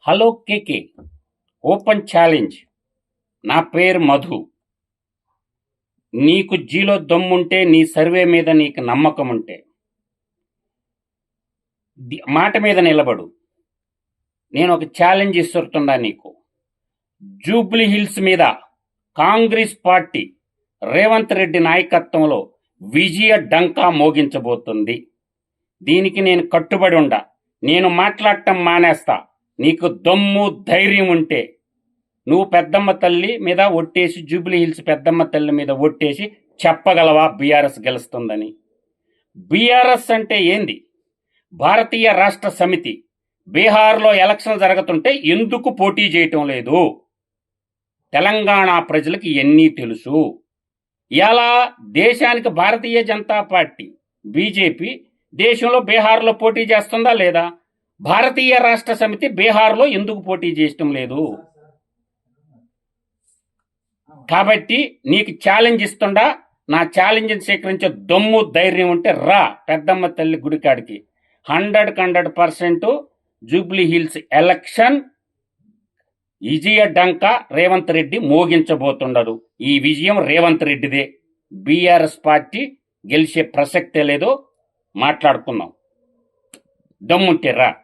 Hello కేకే open challenge. నా పేరు మధు. నీకు జీలో దమ్ముంటే, నీ సర్వే మీద నీకు నమ్మకం ఉంటే మాట మీద నిలబడు. నేను ఒక ఛాలెంజ్ ఇస్తున్నా నీకు. జూబ్లీ హిల్స్ మీద కాంగ్రెస్ పార్టీ రేవంత్ రెడ్డి నాయకత్వంలో విజయ డంకా మోగించబోతుంది. దీనికి నేను కట్టుబడి ఉండా. నేను మాట్లాడటం మానేస్తా. నీకు దమ్ము ధైర్యం ఉంటే నువ్వు పెద్దమ్మ తల్లి మీద ఒట్టేసి, జూబ్లీ హిల్స్ పెద్దమ్మ తల్లి మీద ఒట్టేసి చెప్పగలవా బీఆర్ఎస్ గెలుస్తుందని? బీఆర్ఎస్ అంటే ఏంది? భారతీయ రాష్ట్ర సమితి. బీహార్లో ఎలక్షన్ జరుగుతుంటే ఎందుకు పోటీ చేయటం లేదు? తెలంగాణ ప్రజలకు ఎన్ని తెలుసు. ఇలా దేశానికి భారతీయ జనతా పార్టీ బీజేపీ దేశంలో బీహార్లో పోటీ చేస్తుందా లేదా? భారతీయ రాష్ట్ర సమితి బీహార్లో ఎందుకు పోటీ చేయటం లేదు? కాబట్టి నీకు ఛాలెంజ్ ఇస్తుండా. నా ఛాలెంజ్ని స్వీకరించే దమ్ము ధైర్యం ఉంటే రా పెద్దమ్మ తల్లి గుడికాడికి. 100% జూబ్లీ హిల్స్ ఎలక్షన్ విజయ డంకా రేవంత్ రెడ్డి మోగించబోతుండడు. ఈ విజయం రేవంత్ రెడ్డిదే. బీఆర్ఎస్ పార్టీ గెలిచే ప్రసక్తే లేదు. మాట్లాడుకుందాం. దమ్ముంటే రా.